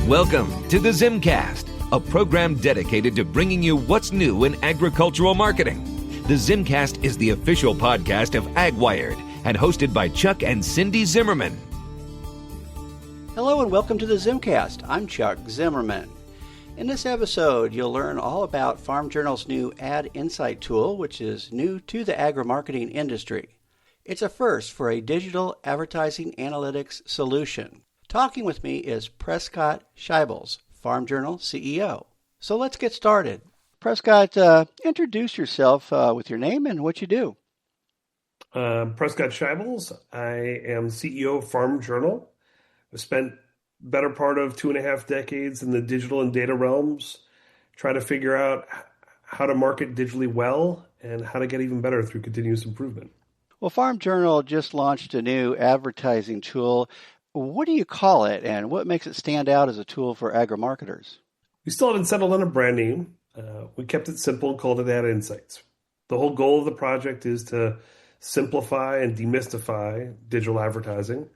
Welcome to the ZimmCast, a program dedicated to bringing you what's new in agricultural marketing. The ZimmCast is the official podcast of AgWired and hosted by Chuck and Cindy Zimmerman. Hello and welcome to the ZimmCast. I'm Chuck Zimmerman. In this episode, you'll learn all about Farm Journal's new Ad Insight tool, which is new to the agrimarketing industry. It's a first for a digital advertising analytics solution. Talking with me is Prescott Shibles, Farm Journal CEO. So let's get started. Prescott, introduce yourself with your name and what you do. Prescott Shibles. I am CEO of Farm Journal. I've spent better part of 2.5 decades in the digital and data realms, trying to figure out how to market digitally well and how to get even better through continuous improvement. Well, Farm Journal just launched a new advertising tool. What do you call it, and what makes it stand out as a tool for agri-marketers? We still haven't settled on a brand name. We kept it simple and called it Ad Insights. The whole goal of the project is to simplify and demystify digital advertising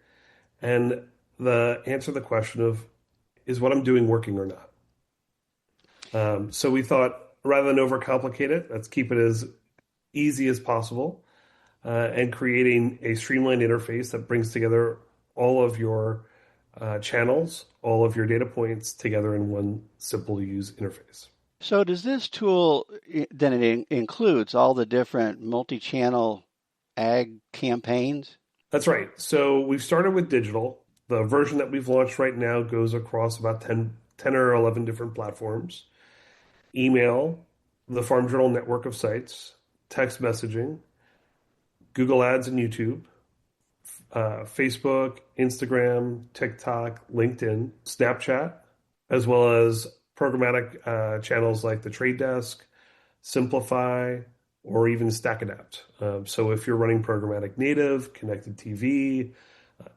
and answer the question of, is what I'm doing working or not? So we thought, rather than overcomplicate it, let's keep it as easy as possible and creating a streamlined interface that brings together all of your channels, all of your data points together in one simple-to-use interface. So does this tool, then it includes all the different multi-channel ag campaigns? That's right. So we've started with digital. The version that we've launched right now goes across about 10 or 11 different platforms. Email, the Farm Journal network of sites, text messaging, Google Ads and YouTube, Facebook, Instagram, TikTok, LinkedIn, Snapchat, as well as programmatic channels like the Trade Desk, Simplify, or even StackAdapt. So if you're running programmatic native, connected TV,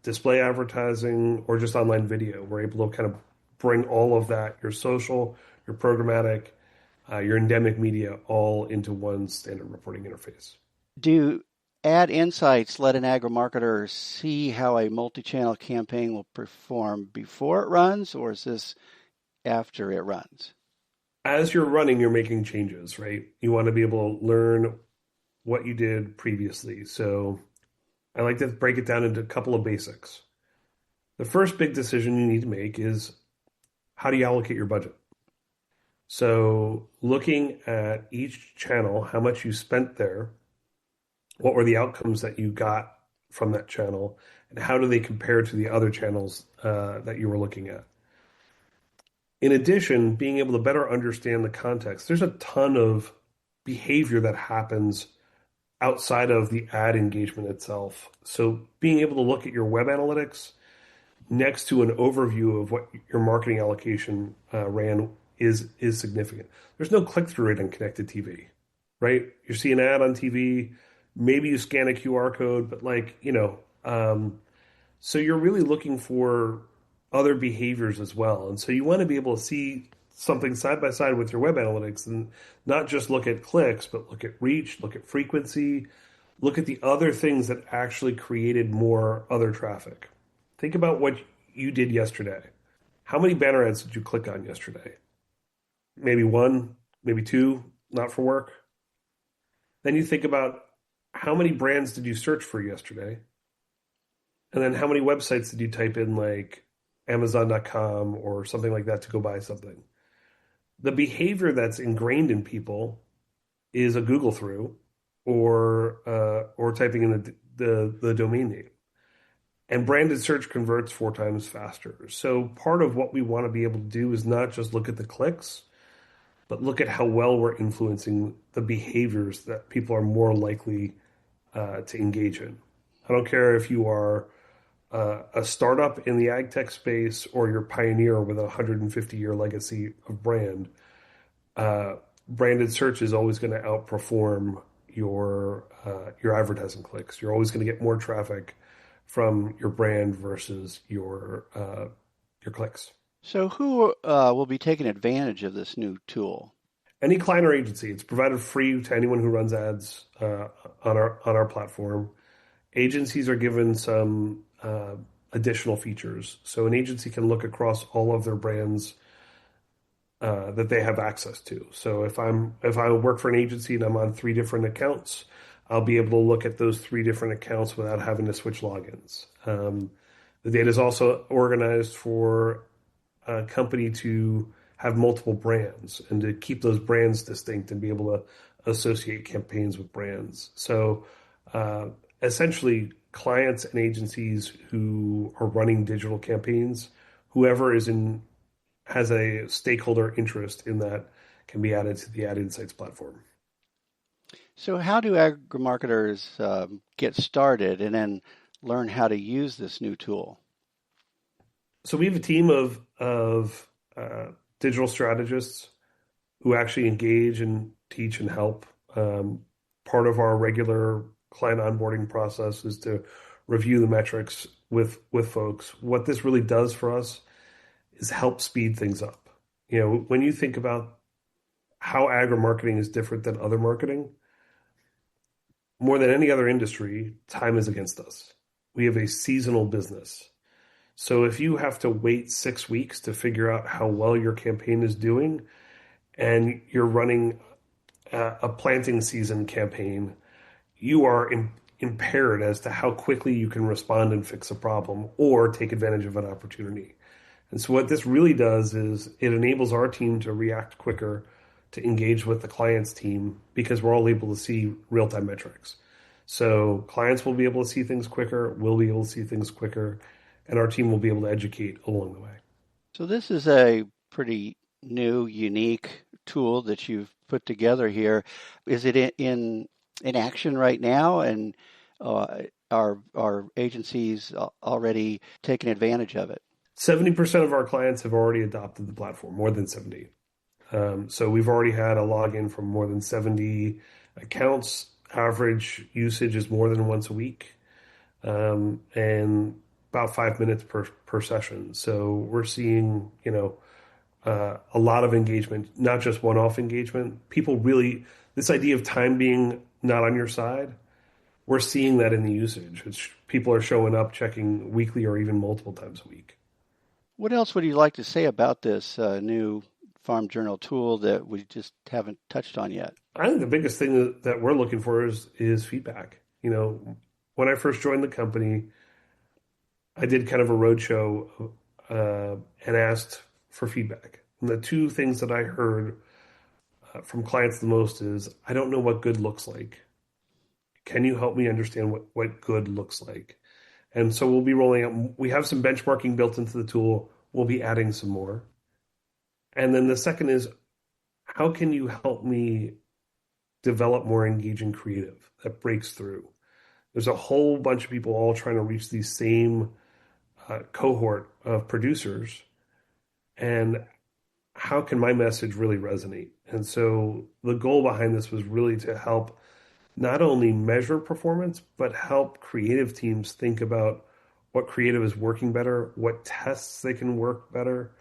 display advertising, or just online video, we're able to kind of bring all of that, your social, your programmatic, your endemic media, all into one standard reporting interface. Do Ad Insights let an agri-marketer see how a multi-channel campaign will perform before it runs, or is this after it runs? As you're running, you're making changes, right? You want to be able to learn what you did previously. So I like to break it down into a couple of basics. The first big decision you need to make is, how do you allocate your budget? So looking at each channel, how much you spent there, what were the outcomes that you got from that channel, and how do they compare to the other channels that you were looking at? In addition, being able to better understand the context. There's a ton of behavior that happens outside of the ad engagement itself. So being able to look at your web analytics next to an overview of what your marketing allocation ran is significant. There's no click-through rate on connected TV, right? You see an ad on TV, maybe you scan a QR code, but so you're really looking for other behaviors as well. And so you want to be able to see something side by side with your web analytics and not just look at clicks, but look at reach, look at frequency, look at the other things that actually created more other traffic. Think about what you did yesterday. How many banner ads did you click on yesterday? Maybe one, maybe two, not for work. Then you think about, how many brands did you search for yesterday? And then how many websites did you type in, like Amazon.com or something like that, to go buy something? The behavior that's ingrained in people is a Google through or typing in the domain name. And branded search converts 4 times faster. So part of what we want to be able to do is not just look at the clicks, but look at how well we're influencing the behaviors that people are more likely to engage in. I don't care if you are a startup in the ag tech space or you're a pioneer with a 150-year legacy of brand. Branded search is always going to outperform your advertising clicks. You're always going to get more traffic from your brand versus your clicks. So who will be taking advantage of this new tool? Any client or agency. It's provided free to anyone who runs ads on our platform. Agencies are given some additional features. So an agency can look across all of their brands that they have access to. So if I work for an agency and I'm on 3 different accounts, I'll be able to look at those 3 different accounts without having to switch logins. The data is also organized for a company to have multiple brands and to keep those brands distinct and be able to associate campaigns with brands. So essentially, clients and agencies who are running digital campaigns, whoever has a stakeholder interest in that can be added to the Ad Insights platform. So how do agri-marketers get started and then learn how to use this new tool? So we have a team of digital strategists who actually engage and teach and help. Part of our regular client onboarding process is to review the metrics with folks. What this really does for us is help speed things up. When you think about how agri-marketing is different than other marketing, more than any other industry, time is against us. We have a seasonal business. So if you have to wait 6 weeks to figure out how well your campaign is doing, and you're running a planting season campaign, you are impaired as to how quickly you can respond and fix a problem or take advantage of an opportunity. And so what this really does is it enables our team to react quicker, to engage with the client's team, because we're all able to see real-time metrics. So clients will be able to see things quicker, we'll be able to see things quicker, and our team will be able to educate along the way. So this is a pretty new, unique tool that you've put together here. Is it in action right now, and are agencies already taking advantage of it? 70% of our clients have already adopted the platform, more than 70. So we've already had a login from more than 70 accounts. Average usage is more than once a week, and about 5 minutes per session. So we're seeing, a lot of engagement, not just one-off engagement. People really, this idea of time being not on your side, we're seeing that in the usage, which people are showing up, checking weekly or even multiple times a week. What else would you like to say about this new Farm Journal tool that we just haven't touched on yet? I think the biggest thing that we're looking for is feedback. When I first joined the company, I did kind of a roadshow and asked for feedback. And the 2 things that I heard from clients the most is, I don't know what good looks like. Can you help me understand what good looks like? And so we'll be rolling out, we have some benchmarking built into the tool. We'll be adding some more. And then the second is, how can you help me develop more engaging creative that breaks through? There's a whole bunch of people all trying to reach these same cohort of producers. And how can my message really resonate? And so the goal behind this was really to help not only measure performance, but help creative teams think about what creative is working better, what tests they can work better,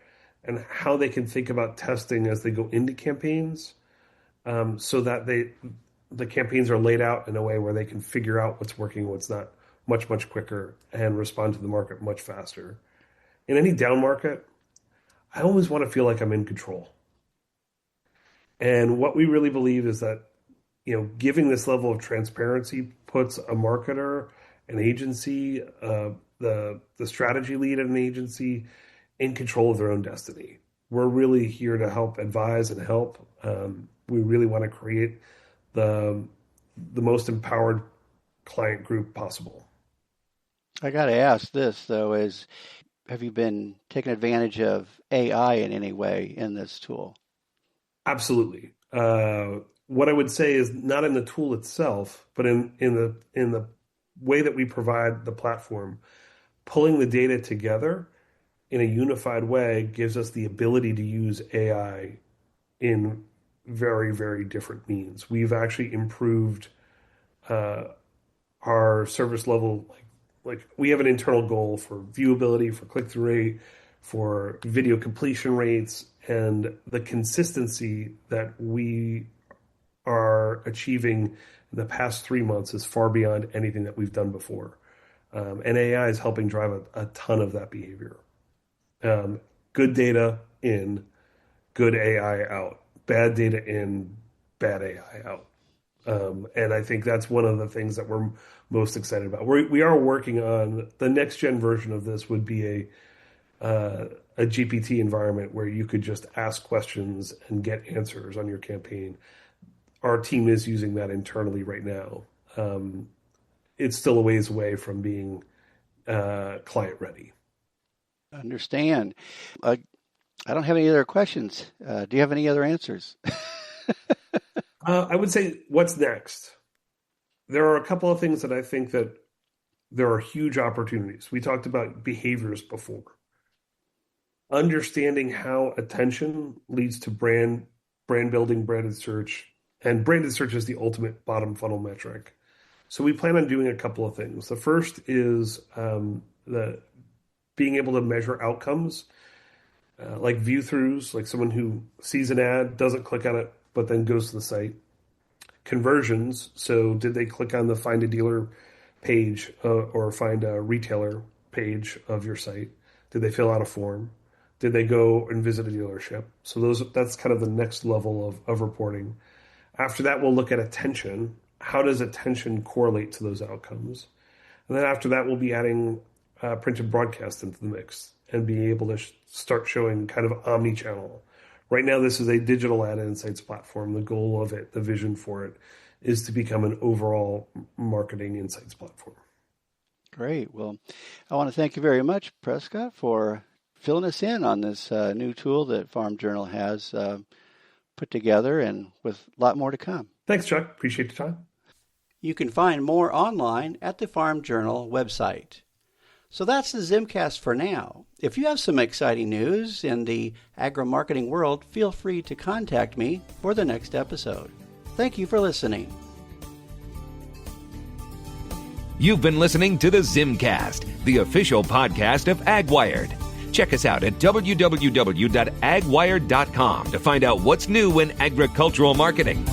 and how they can think about testing as they go into campaigns, so that the campaigns are laid out in a way where they can figure out what's working and what's not much, much quicker and respond to the market much faster. In any down market, I always want to feel like I'm in control. And what we really believe is that, giving this level of transparency puts a marketer, an agency, the strategy lead at an agency in control of their own destiny. We're really here to help advise and help. We really want to create the most empowered client group possible. I got to ask this, though, have you been taking advantage of AI in any way in this tool? Absolutely. What I would say is not in the tool itself, but in the way that we provide the platform. Pulling the data together in a unified way gives us the ability to use AI in very, very different means. We've actually improved our service level. Like we have an internal goal for viewability, for click-through rate, for video completion rates, and the consistency that we are achieving in the past 3 months is far beyond anything that we've done before. And AI is helping drive a ton of that behavior. Good data in, good AI out. Bad data in, bad AI out. And I think that's one of the things that we're most excited about. We are working on the next gen version of this would be a GPT environment where you could just ask questions and get answers on your campaign. Our team is using that internally right now. It's still a ways away from being client ready. Understand. I don't have any other questions. Do you have any other answers? I would say, what's next? There are a couple of things that I think that there are huge opportunities. We talked about behaviors before. Understanding how attention leads to brand building, branded search, and branded search is the ultimate bottom funnel metric. So we plan on doing a couple of things. The first is the being able to measure outcomes, like view throughs, like someone who sees an ad, doesn't click on it, but then goes to the site. Conversions, so did they click on the find a dealer page or find a retailer page of your site? Did they fill out a form? Did they go and visit a dealership? So that's kind of the next level of reporting. After that, we'll look at attention. How does attention correlate to those outcomes? And then after that, we'll be adding print and broadcast into the mix and being able to start showing kind of omni-channel. Right now, this is a digital ad insights platform. The goal of it, the vision for it, is to become an overall marketing insights platform. Great. Well, I want to thank you very much, Prescott, for filling us in on this new tool that Farm Journal has put together, and with a lot more to come. Thanks, Chuck. Appreciate your time. You can find more online at the Farm Journal website. So that's the ZimmCast for now. If you have some exciting news in the agri-marketing world, feel free to contact me for the next episode. Thank you for listening. You've been listening to the ZimmCast, the official podcast of AgWired. Check us out at www.agwired.com to find out what's new in agricultural marketing.